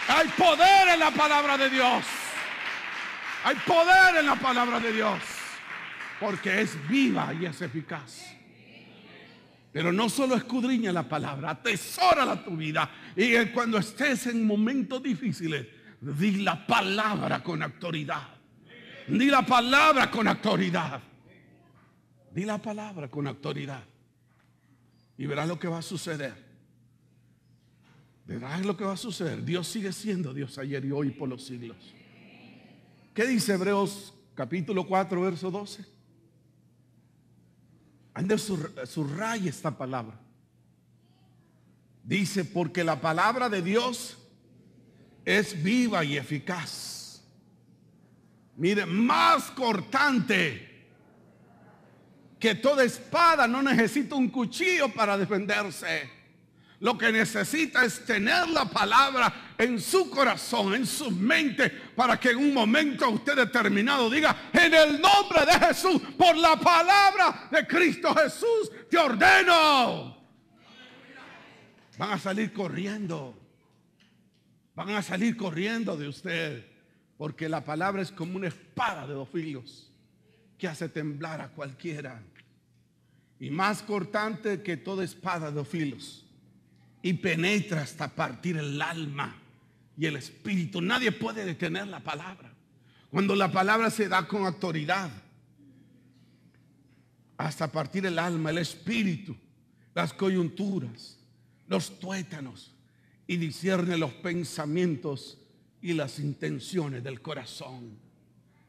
Hay poder en la palabra de Dios. Hay poder en la palabra de Dios. Porque es viva y es eficaz. Pero no solo escudriña la palabra, atesórala tu vida. Y cuando estés en momentos difíciles, di la palabra con autoridad. Di la palabra con autoridad. Di la palabra con autoridad. Y verás lo que va a suceder. Verás lo que va a suceder. Dios sigue siendo Dios ayer y hoy por los siglos. ¿Qué dice Hebreos capítulo 4 verso 12? Ande subraya esta palabra. Dice, porque la palabra de Dios es viva y eficaz. Mire, más cortante que toda espada. No necesita un cuchillo para defenderse. Lo que necesita es tener la palabra en su corazón, en su mente, para que en un momento usted determinado diga: en el nombre de Jesús, por la palabra de Cristo Jesús, te ordeno. Van a salir corriendo. Van a salir corriendo de usted, porque la palabra es como una espada de dos filos que hace temblar a cualquiera. Y más cortante que toda espada de dos filos. Y penetra hasta partir el alma y el espíritu. Nadie puede detener la palabra. Cuando la palabra se da con autoridad, hasta partir el alma, el espíritu, las coyunturas, los tuétanos, y discierne los pensamientos y las intenciones del corazón.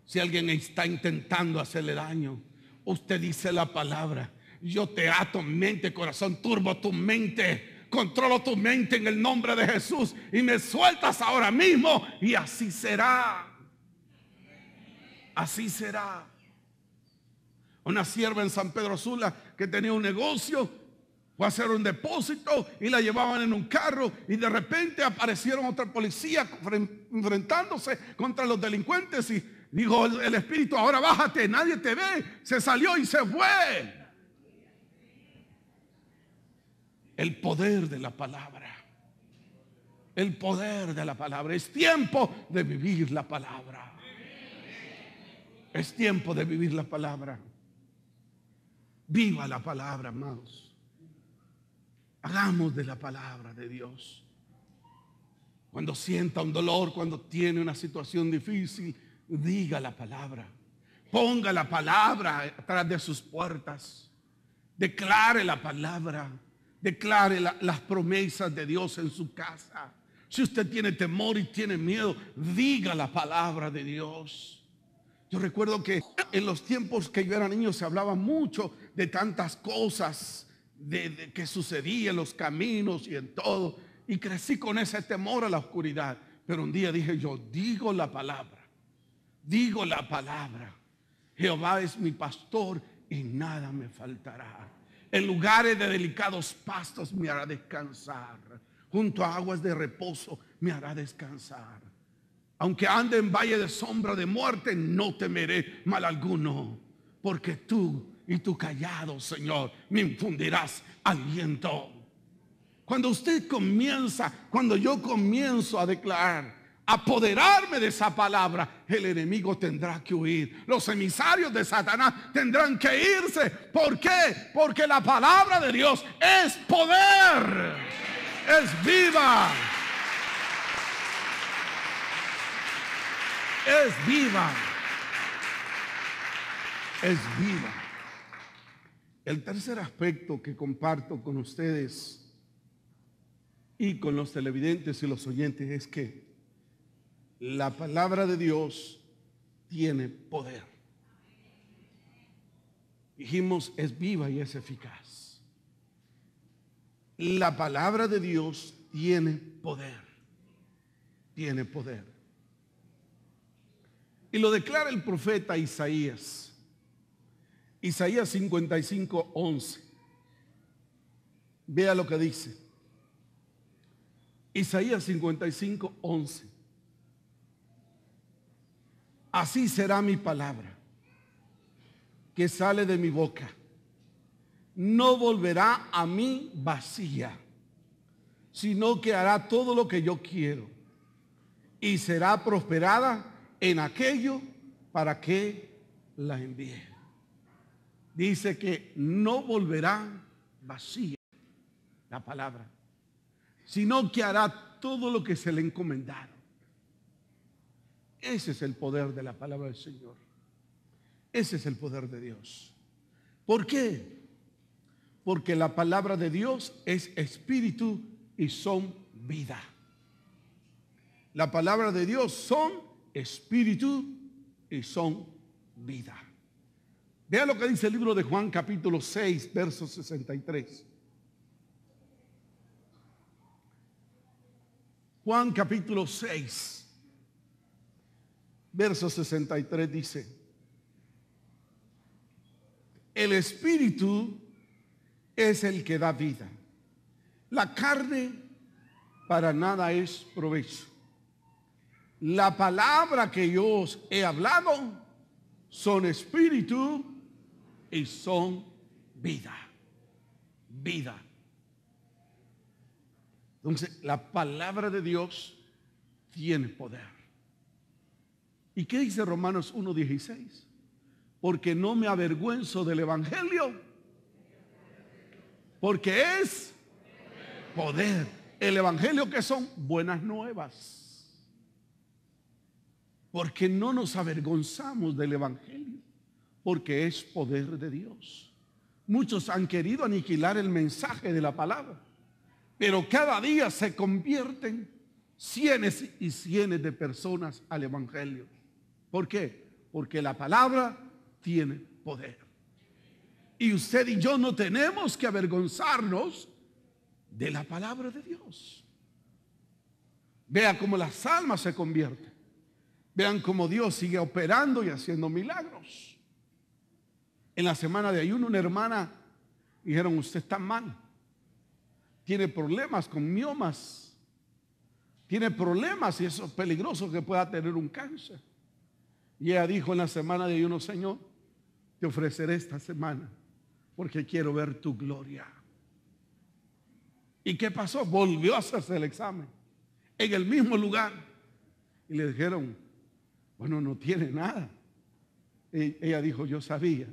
Si alguien está intentando hacerle daño, usted dice la palabra: yo te ato mente, corazón, turbo tu mente. Controlo tu mente en el nombre de Jesús y me sueltas ahora mismo, y así será. Así será. Una sierva en San Pedro Sula que tenía un negocio, fue a hacer un depósito y la llevaban en un carro, y de repente aparecieron otra policía enfrentándose contra los delincuentes, y dijo el espíritu: ahora bájate, nadie te ve. Se salió y se fue. El poder de la palabra. El poder de la palabra. Es tiempo de vivir la palabra. Es tiempo de vivir la palabra. Viva la palabra, amados. Hagamos de la palabra de Dios. Cuando sienta un dolor, cuando tiene una situación difícil, diga la palabra. Ponga la palabra atrás de sus puertas. Declare la palabra. Declare las promesas de Dios en su casa. Si usted tiene temor y tiene miedo, diga la palabra de Dios. Yo recuerdo que en los tiempos que yo era niño se hablaba mucho de tantas cosas de que sucedía en los caminos y en todo. Y crecí con ese temor a la oscuridad. Pero un día dije yo: digo la palabra. Digo la palabra. Jehová es mi pastor y nada me faltará. En lugares de delicados pastos me hará descansar. Junto a aguas de reposo me hará descansar. Aunque ande en valle de sombra de muerte, no temeré mal alguno. Porque tú y tu callado, Señor, me infundirás aliento. Cuando usted comienza, cuando yo comienzo a declarar, apoderarme de esa palabra, el enemigo tendrá que huir. Los emisarios de Satanás tendrán que irse. ¿Por qué? Porque la palabra de Dios es poder. Es viva. Es viva. Es viva. El tercer aspecto que comparto con ustedes y con los televidentes y los oyentes es que la palabra de Dios tiene poder. Dijimos, es viva y es eficaz. La palabra de Dios tiene poder. Tiene poder. Y lo declara el profeta Isaías. Isaías 55:11. Vea lo que dice. Isaías 55:11. Así será mi palabra que sale de mi boca. No volverá a mí vacía, sino que hará todo lo que yo quiero y será prosperada en aquello para que la envíe. Dice que no volverá vacía la palabra, sino que hará todo lo que se le encomendaron. Ese es el poder de la palabra del Señor. Ese es el poder de Dios. ¿Por qué? Porque la palabra de Dios es espíritu y son vida. La palabra de Dios son espíritu y son vida. Vea lo que dice el libro de Juan capítulo 6, verso 63. Juan capítulo 6, verso 63 dice: el espíritu es el que da vida. La carne para nada es provecho. La palabra que yo os he hablado son espíritu y son vida. Vida. Entonces, la palabra de Dios tiene poder. ¿Y qué dice Romanos 1:16? Porque no me avergüenzo del evangelio, porque es poder. El evangelio, que son buenas nuevas. Porque no nos avergonzamos del evangelio, porque es poder de Dios. Muchos han querido aniquilar el mensaje de la palabra, pero cada día se convierten cientos y cientos de personas al evangelio. ¿Por qué? Porque la palabra tiene poder. Y usted y yo no tenemos que avergonzarnos de la palabra de Dios. Vea cómo las almas se convierten. Vean cómo Dios sigue operando y haciendo milagros. En la semana de ayuno, una hermana dijeron: usted está mal, tiene problemas con miomas, tiene problemas, y eso es peligroso, que pueda tener un cáncer. Y ella dijo en la semana de ayuno: Señor, te ofreceré esta semana porque quiero ver tu gloria. ¿Y qué pasó? Volvió a hacerse el examen en el mismo lugar y le dijeron: bueno, no tiene nada. Y ella dijo: yo sabía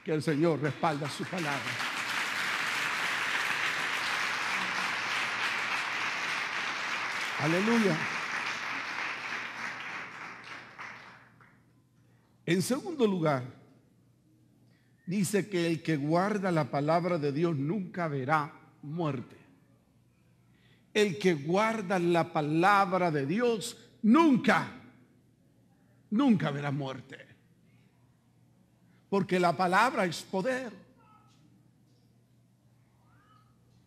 que el Señor respalda su palabra. Aleluya. En segundo lugar, dice que el que guarda la palabra de Dios nunca verá muerte. El que guarda la palabra de Dios nunca verá muerte. Porque la palabra es poder.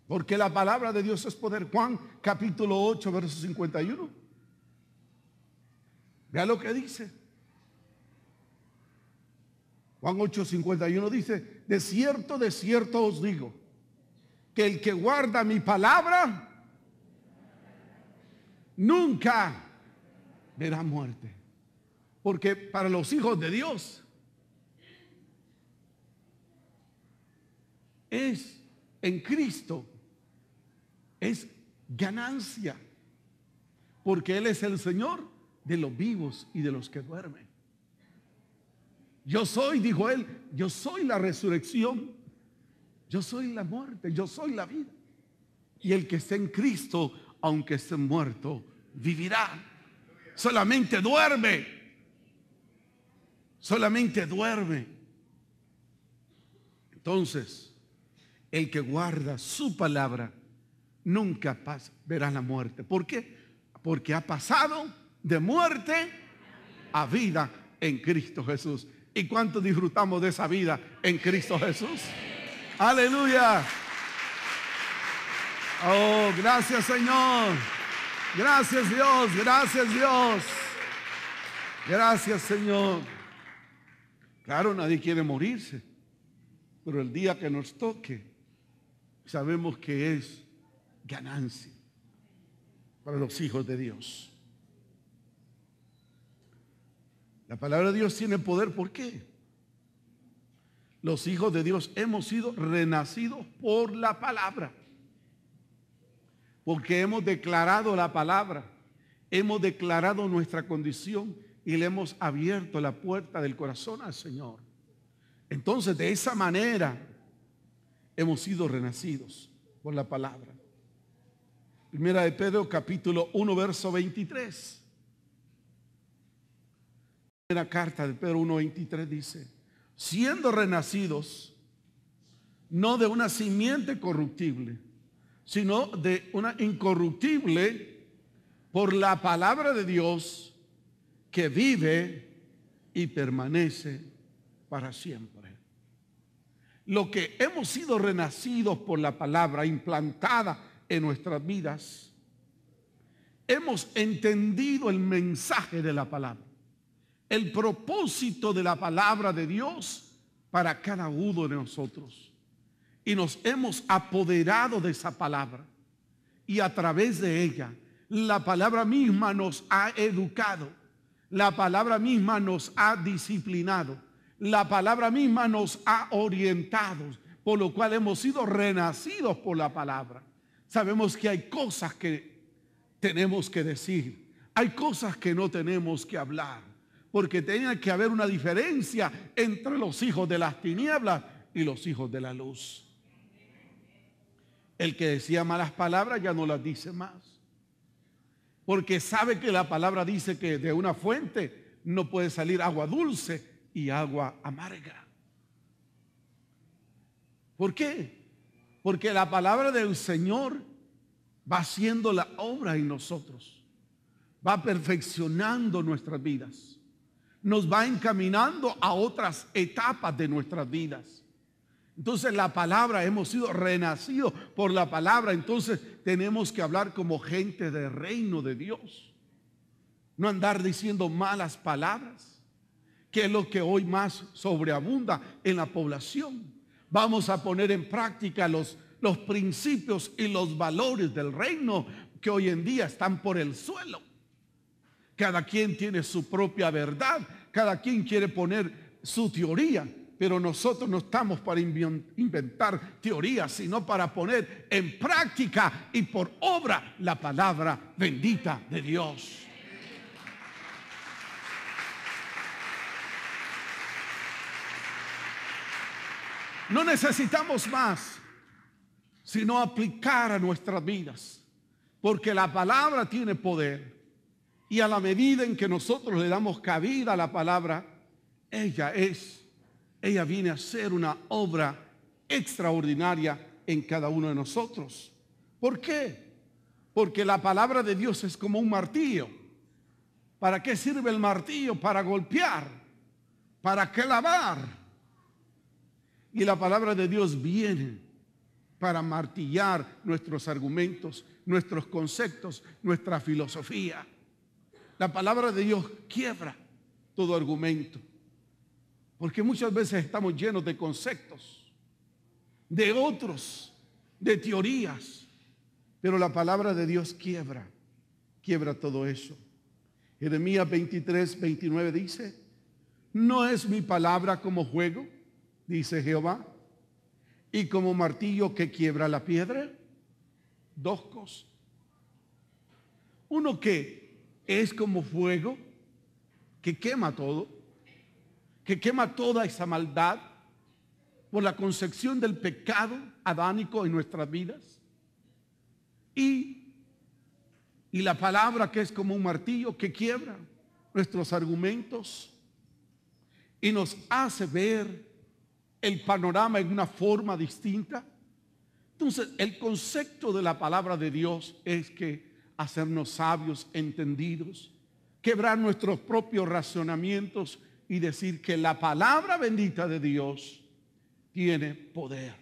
Porque la palabra de Dios es poder. Juan capítulo 8, verso 51. Vea lo que dice. Juan 8, 51 dice: de cierto os digo, que el que guarda mi palabra nunca verá muerte. Porque para los hijos de Dios es en Cristo, es ganancia, porque Él es el Señor de los vivos y de los que duermen. Yo soy, dijo Él, yo soy la resurrección, yo soy la muerte, yo soy la vida. Y el que esté en Cristo, aunque esté muerto, vivirá. Solamente duerme. Solamente duerme. Entonces, el que guarda su palabra nunca verá la muerte. ¿Por qué? Porque ha pasado de muerte a vida en Cristo Jesús. ¿Y cuánto disfrutamos de esa vida en Cristo Jesús? Aleluya. Oh, gracias, Señor. Gracias, Dios. Gracias, Dios. Gracias, Señor. Claro, nadie quiere morirse, pero el día que nos toque, sabemos que es ganancia para los hijos de Dios. La palabra de Dios tiene poder. ¿Por qué? Los hijos de Dios hemos sido renacidos por la palabra, porque hemos declarado la palabra, hemos declarado nuestra condición y le hemos abierto la puerta del corazón al Señor. Entonces, de esa manera hemos sido renacidos por la palabra. Primera de Pedro, capítulo 1, verso 23. Primera carta de Pedro 1, 23 dice: siendo renacidos, no de una simiente corruptible, sino de una incorruptible, por la palabra de Dios, que vive y permanece para siempre. Lo que hemos sido renacidos por la palabra implantada en nuestras vidas, hemos entendido el mensaje de la palabra, el propósito de la palabra de Dios para cada uno de nosotros, y nos hemos apoderado de esa palabra, y a través de ella la palabra misma nos ha educado, la palabra misma nos ha disciplinado, la palabra misma nos ha orientado, por lo cual hemos sido renacidos por la palabra. Sabemos que hay cosas que tenemos que decir, hay cosas que no tenemos que hablar, porque tiene que haber una diferencia entre los hijos de las tinieblas y los hijos de la luz. El que decía malas palabras ya no las dice más, porque sabe que la palabra dice que de una fuente no puede salir agua dulce y agua amarga. ¿Por qué? Porque la palabra del Señor va haciendo la obra en nosotros, va perfeccionando nuestras vidas, nos va encaminando a otras etapas de nuestras vidas. Entonces la palabra, hemos sido renacidos por la palabra, entonces tenemos que hablar como gente del reino de Dios, no andar diciendo malas palabras, que es lo que hoy más sobreabunda en la población. Vamos a poner en práctica los principios y los valores del reino que hoy en día están por el suelo. Cada quien tiene su propia verdad, cada quien quiere poner su teoría, pero nosotros no estamos para inventar teorías, sino para poner en práctica y por obra la palabra bendita de Dios. No necesitamos más, sino aplicar a nuestras vidas, porque la palabra tiene poder, y a la medida en que nosotros le damos cabida a la palabra, ella viene a ser una obra extraordinaria en cada uno de nosotros. ¿Por qué? Porque la palabra de Dios es como un martillo. ¿Para qué sirve el martillo? Para golpear, para clavar. Y la palabra de Dios viene para martillar nuestros argumentos, nuestros conceptos, nuestra filosofía. La palabra de Dios quiebra todo argumento, porque muchas veces estamos llenos de conceptos, de otros, de teorías, pero la palabra de Dios quiebra todo eso. Jeremías 23, 29 dice: ¿no es mi palabra como juego, dice Jehová, y como martillo que quiebra la piedra? Dos cosas. Uno, que es como fuego que quema todo, que quema toda esa maldad por la concepción del pecado adánico en nuestras vidas. Y la palabra, que es como un martillo que quiebra nuestros argumentos y nos hace ver el panorama en una forma distinta. Entonces, el concepto de la palabra de Dios es que hacernos sabios, entendidos, quebrar nuestros propios razonamientos y decir que la palabra bendita de Dios tiene poder,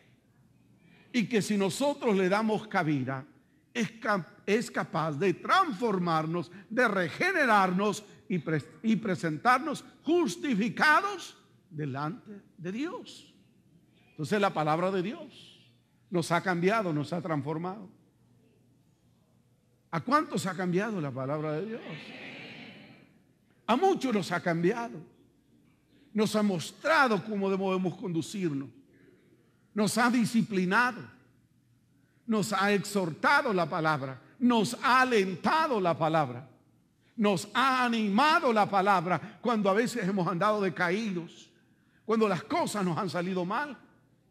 y que si nosotros le damos cabida, es capaz de transformarnos, de regenerarnos y presentarnos justificados delante de Dios. Entonces la palabra de Dios nos ha cambiado, nos ha transformado. ¿A cuántos ha cambiado la palabra de Dios? A muchos nos ha cambiado. Nos ha mostrado cómo debemos conducirnos. Nos ha disciplinado. Nos ha exhortado la palabra. Nos ha alentado la palabra. Nos ha animado la palabra cuando a veces hemos andado decaídos, cuando las cosas nos han salido mal.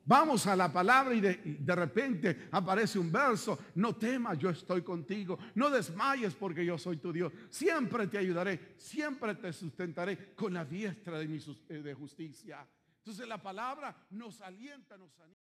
Vamos a la palabra y de repente aparece un verso: no temas, yo estoy contigo, no desmayes porque yo soy tu Dios, siempre te ayudaré, siempre te sustentaré con la diestra de mi de justicia. Entonces la palabra nos alienta, nos anima.